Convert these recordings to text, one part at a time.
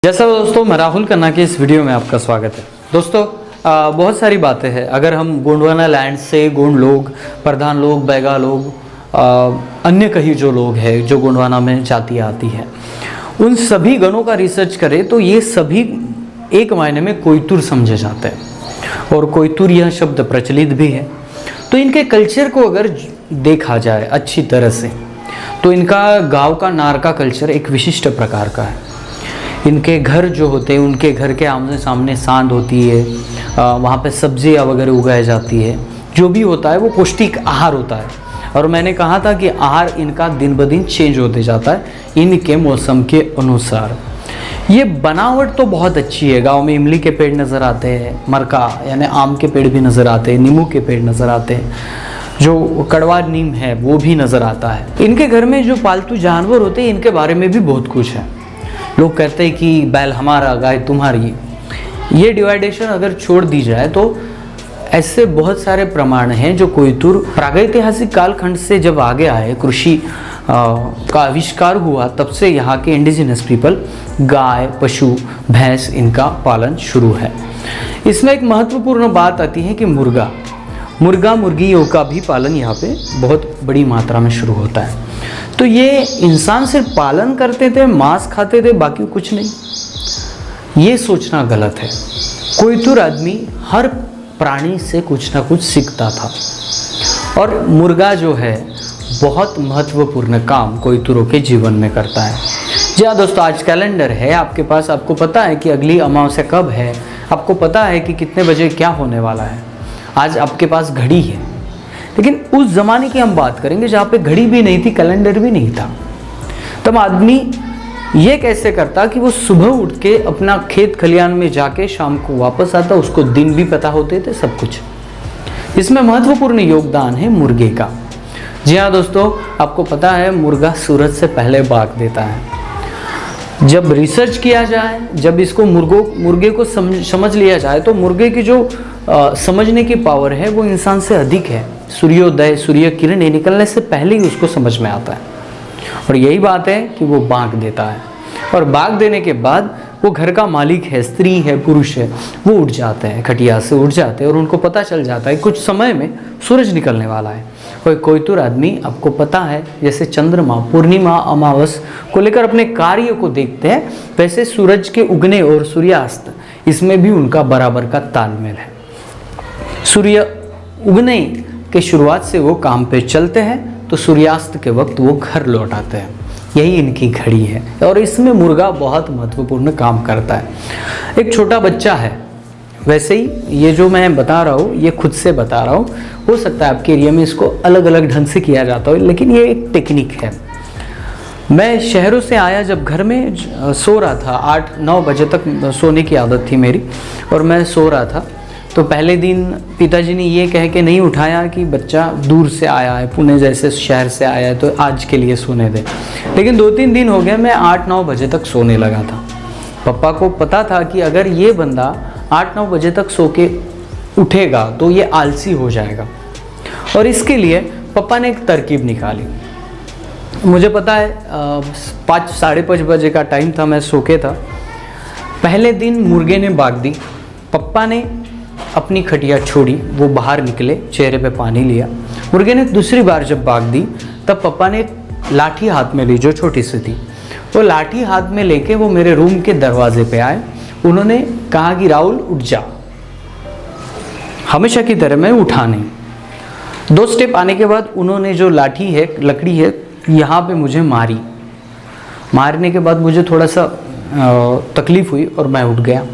जैसा दोस्तों, मैं राहुल खन्ना के इस वीडियो में आपका स्वागत है। दोस्तों, बहुत सारी बातें हैं। अगर हम गोंडवाना लैंड से गोंड लोग, प्रधान लोग, बैगा लोग, अन्य कहीं जो लोग हैं जो गोंडवाना में जातियाँ आती हैं, उन सभी गणों का रिसर्च करें तो ये सभी एक मायने में कोयतुर समझे जाते हैं और कोयतुर यह शब्द प्रचलित भी है। तो इनके कल्चर को अगर देखा जाए अच्छी तरह से तो इनका गाँव का नारका कल्चर एक विशिष्ट प्रकार का है। इनके घर जो होते हैं, उनके घर के आमने सामने सांद होती है, वहाँ पे सब्जियाँ वगैरह उगाई जाती है। जो भी होता है वो पौष्टिक आहार होता है। और मैंने कहा था कि आहार इनका दिन ब दिन चेंज होते जाता है इनके मौसम के अनुसार। ये बनावट तो बहुत अच्छी है। गांव में इमली के पेड़ नज़र आते हैं, मरका यानी आम के पेड़ भी नज़र आते हैं, नींबू के पेड़ नज़र आते हैं, जो कड़वा नीम है वो भी नज़र आता है। इनके घर में जो पालतू जानवर होते हैं इनके बारे में भी बहुत कुछ है। लोग कहते हैं कि बैल हमारा, गाय तुम्हारी। ये डिवाइडेशन अगर छोड़ दी जाए तो ऐसे बहुत सारे प्रमाण हैं जो कोयतुर प्रागैतिहासिक कालखंड से जब आगे आए, कृषि का आविष्कार हुआ, तब से यहाँ के इंडिजिनस पीपल गाय, पशु, भैंस इनका पालन शुरू है। इसमें एक महत्वपूर्ण बात आती है कि मुर्गा मुर्गियों का भी पालन यहाँ पे बहुत बड़ी मात्रा में शुरू होता है। तो ये इंसान सिर्फ पालन करते थे, मांस खाते थे, बाकी कुछ नहीं। ये सोचना गलत है। कोयतुर आदमी हर प्राणी से कुछ ना कुछ सीखता था और मुर्गा जो है बहुत महत्वपूर्ण काम कोयतुरों के जीवन में करता है। जी हाँ दोस्तों, आज कैलेंडर है आपके पास, आपको पता है कि अगली अमावस्या कब है, आपको पता है कि कितने बजे क्या होने वाला है। आज आपके पास घड़ी है, लेकिन उस ज़माने की हम बात करेंगे जहाँ पे घड़ी भी नहीं थी, कैलेंडर भी नहीं था। तब आदमी ये कैसे करता कि वो सुबह उठ के अपना खेत खलियान में जाके शाम को वापस आता, उसको दिन भी पता होते थे, सब कुछ। इसमें महत्वपूर्ण योगदान है मुर्गे का। जी हाँ दोस्तों, आपको पता है मुर्गा सूरज से पहले बाग देता है। जब रिसर्च किया जाए, जब इसको मुर्गे को समझ लिया जाए तो मुर्गे की जो समझने की पावर है वो इंसान से अधिक है। सूर्योदय, सूर्य किरणें निकलने से पहले ही उसको समझ में आता है। और यही बात है कि वो बाग देता है और बाग देने के बाद वो घर का मालिक है, स्त्री है, पुरुष है, वो उठ जाते हैं, खटिया से उठ जाते हैं और उनको पता चल जाता है कुछ समय में सूरज निकलने वाला है। और कोयतुर आदमी, आपको पता है, जैसे चंद्रमा, पूर्णिमा, अमावस को लेकर अपने कार्य को देखते हैं, वैसे सूरज के उगने और सूर्यास्त, इसमें भी उनका बराबर का तालमेल है। सूर्य उगने के शुरुआत से वो काम पे चलते हैं तो सूर्यास्त के वक्त वो घर लौट आते हैं। यही इनकी घड़ी है और इसमें मुर्गा बहुत महत्वपूर्ण काम करता है। एक छोटा बच्चा है, वैसे ही ये जो मैं बता रहा हूँ ये खुद से बता रहा हूँ, हो सकता है आपके एरिया में इसको अलग अलग ढंग से किया जाता हो, लेकिन ये एक टेक्निक है। मैं शहरों से आया, जब घर में सो रहा था, 8-9 बजे तक सोने की आदत थी मेरी, और मैं सो रहा था तो पहले दिन पिताजी ने ये कह के नहीं उठाया कि बच्चा दूर से आया है, पुणे जैसे शहर से आया है, तो आज के लिए सोने दे। लेकिन 2-3 दिन हो गए मैं 8-9 बजे तक सोने लगा था। पापा को पता था कि अगर ये बंदा 8-9 बजे तक सो के उठेगा तो ये आलसी हो जाएगा, और इसके लिए पापा ने एक तरकीब निकाली। मुझे पता है 5-5:30 बजे का टाइम था, मैं सो के था। पहले दिन मुर्गे ने बाग दी, पापा ने अपनी खटिया छोड़ी, वो बाहर निकले, चेहरे पे पानी लिया। मुर्गे ने दूसरी बार जब बाग दी तब पापा ने लाठी हाथ में ली, जो छोटी सी थी, वो लाठी हाथ में लेके वो मेरे रूम के दरवाजे पे आए। उन्होंने कहा कि राहुल उठ जा। हमेशा की तरह मैं उठा नहीं। 2 स्टेप आने के बाद उन्होंने जो लाठी है, लकड़ी है, यहाँ पे मुझे मारने के बाद मुझे थोड़ा सा तकलीफ हुई और मैं उठ गया।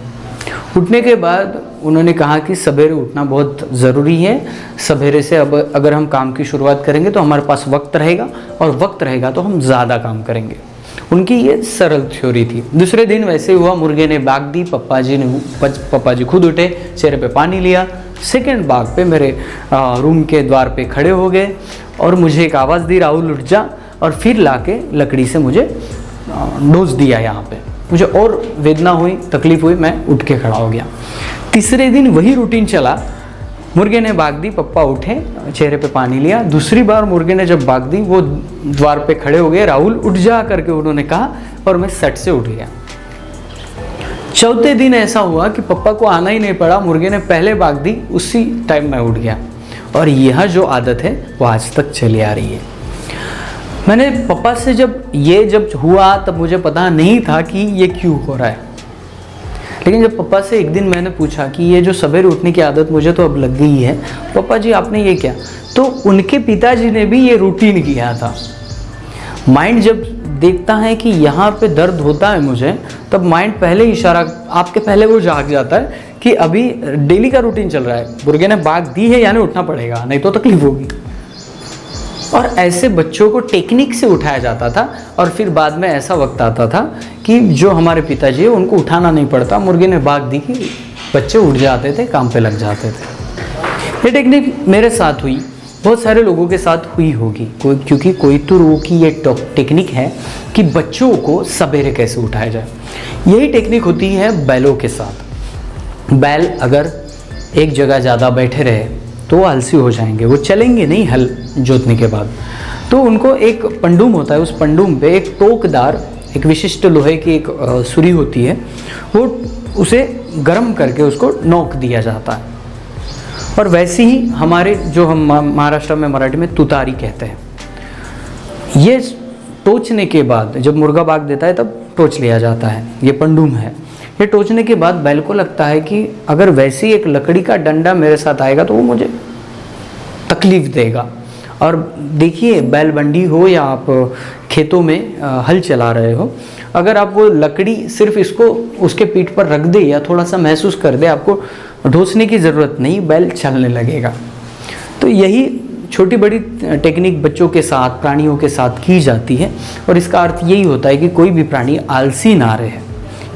उठने के बाद उन्होंने कहा कि सवेरे उठना बहुत ज़रूरी है। सवेरे से अब अगर हम काम की शुरुआत करेंगे तो हमारे पास वक्त रहेगा, और वक्त रहेगा तो हम ज़्यादा काम करेंगे। उनकी ये सरल थ्योरी थी। दूसरे दिन वैसे हुआ, मुर्गे ने बाग दी, पप्पा जी खुद उठे, चेहरे पे पानी लिया, सेकेंड बाग पे मेरे रूम के द्वार पे खड़े हो गए और मुझे एक आवाज़ दी, राहुल उठ जा, और फिर लाके लकड़ी से मुझे डोज दिया। यहाँ पे मुझे और वेदना हुई, तकलीफ हुई, मैं उठ के खड़ा हो गया। तीसरे दिन वही रूटीन चला, मुर्गे ने बाग दी, पप्पा उठे, चेहरे पे पानी लिया। दूसरी बार मुर्गे ने जब बाग दी, वो द्वार पे खड़े हो गए, राहुल उठ जा करके उन्होंने कहा, और मैं सट से उठ गया। चौथे दिन ऐसा हुआ कि पापा को आना ही नहीं पड़ा, मुर्गे ने पहले भाग दी, उसी टाइम मैं उठ गया। और यह जो आदत है वो आज तक चली आ रही है। मैंने पापा से जब हुआ तब मुझे पता नहीं था कि ये क्यों हो रहा है, लेकिन जब पापा से एक दिन मैंने पूछा कि ये जो सवेरे उठने की आदत मुझे तो अब लग गई है, पापा जी आपने ये क्या, तो उनके पिताजी ने भी ये रूटीन किया था। माइंड जब देखता है कि यहाँ पे दर्द होता है मुझे, तब माइंड पहले इशारा आपके पहले वो जाग जाता है कि अभी डेली का रूटीन चल रहा है, मुर्गे ने भाग दी है यानी उठना पड़ेगा, नहीं तो तकलीफ होगी। और ऐसे बच्चों को टेक्निक से उठाया जाता था और फिर बाद में ऐसा वक्त आता था कि जो हमारे पिताजी है उनको उठाना नहीं पड़ता, मुर्गे ने भाग दी कि बच्चे उठ जाते थे, काम पे लग जाते थे। ये टेक्निक मेरे साथ हुई, बहुत सारे लोगों के साथ हुई होगी, क्योंकि कोई तो रोग की ये टेक्निक है कि बच्चों को सवेरे कैसे उठाया जाए। यही टेक्निक होती है बैलों के साथ। बैल अगर एक जगह ज़्यादा बैठे रहे तो वो आलसी हो जाएंगे, वो चलेंगे नहीं हल जोतने के बाद। तो उनको एक पंडुम होता है, उस पंडुम पे एक टोकदार, एक विशिष्ट लोहे की एक सुरी होती है, वो उसे गर्म करके उसको नोक दिया जाता है। और वैसे ही हमारे जो हम महाराष्ट्र में मराठी में तुतारी कहते हैं, ये टोचने के बाद जब मुर्गा भाग देता है तब टोच लिया जाता है, ये पंडुम है। ये टोचने के बाद बैल को लगता है कि अगर वैसी एक लकड़ी का डंडा मेरे साथ आएगा तो वो मुझे तकलीफ देगा। और देखिए, बैल बंडी हो या आप खेतों में हल चला रहे हो, अगर आप वो लकड़ी सिर्फ इसको उसके पीठ पर रख दे या थोड़ा सा महसूस कर दे, आपको ढोसने की ज़रूरत नहीं, बैल चलने लगेगा। तो यही छोटी बड़ी टेक्निक बच्चों के साथ, प्राणियों के साथ की जाती है और इसका अर्थ यही होता है कि कोई भी प्राणी आलसी ना रहे।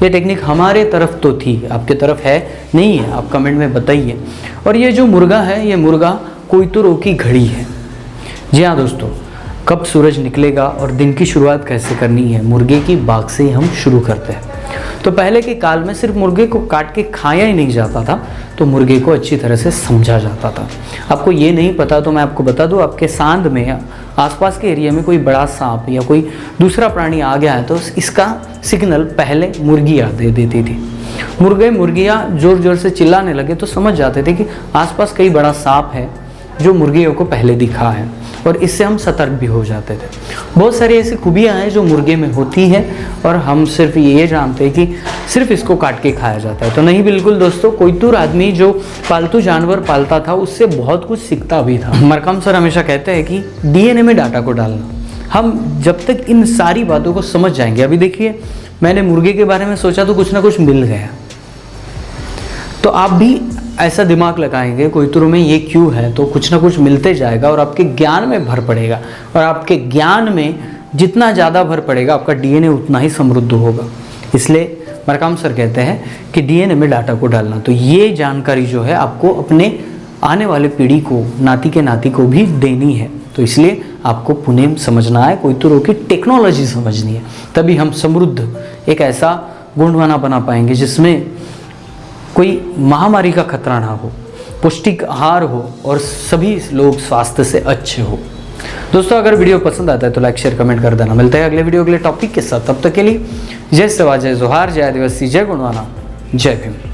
ये टेक्निक हमारे तरफ तो थी, आपके तरफ है नहीं है, आप कमेंट में बताइए। और ये जो मुर्गा है, ये मुर्गा कोइतुरो की घड़ी है। जी हाँ दोस्तों, कब सूरज निकलेगा और दिन की शुरुआत कैसे करनी है, मुर्गे की बाग से हम शुरू करते हैं। तो पहले के काल में सिर्फ मुर्गे को काट के खाया ही नहीं जाता था, तो मुर्गे को अच्छी तरह से समझा जाता था। आपको ये नहीं पता तो मैं आपको बता दूं, आपके सांद में आसपास के एरिया में कोई बड़ा सांप या कोई दूसरा प्राणी आ गया है तो इसका सिग्नल पहले मुर्गियाँ दे देती थी। मुर्गियाँ जोर जोर से चिल्लाने लगे तो समझ जाते थे कि आसपास कई बड़ा सांप है जो मुर्गियों को पहले दिखा है, और इससे हम सतर्क भी हो जाते थे। बहुत सारी ऐसी खूबियाँ हैं जो मुर्गे में होती हैं और हम सिर्फ ये जानते हैं कि सिर्फ इसको काट के खाया जाता है, तो नहीं, बिल्कुल दोस्तों। कोइतुर आदमी जो पालतू जानवर पालता था उससे बहुत कुछ सीखता भी था। मरकम सर हमेशा कहते हैं कि डीएनए में डाटा को डालना। हम जब तक इन सारी बातों को समझ जाएंगे, अभी देखिए मैंने मुर्गे के बारे में सोचा तो कुछ ना कुछ मिल गया, तो आप भी ऐसा दिमाग लगाएंगे कोइतुर में ये क्यों है, तो कुछ ना कुछ मिलते जाएगा और आपके ज्ञान में भर पड़ेगा। और आपके ज्ञान में जितना ज़्यादा भर पड़ेगा, आपका डीएनए उतना ही समृद्ध होगा। इसलिए मरकाम सर कहते हैं कि डीएनए में डाटा को डालना। तो ये जानकारी जो है आपको अपने आने वाले पीढ़ी को, नाती के नाती को भी देनी है। तो इसलिए आपको पुणे समझना है, कोइतुरों की टेक्नोलॉजी समझनी है, तभी हम समृद्ध एक ऐसा गोंडवाना बना पाएंगे जिसमें कोई महामारी का खतरा ना हो, पौष्टिक आहार हो और सभी लोग स्वास्थ्य से अच्छे हो। दोस्तों, अगर वीडियो पसंद आता है तो लाइक शेयर कमेंट कर देना। मिलते हैं अगले वीडियो अगले टॉपिक के साथ, तब तक के लिए जय सेवा, जय जोहार, जय आदिवासी, जय गोंडवाना, जय भीम।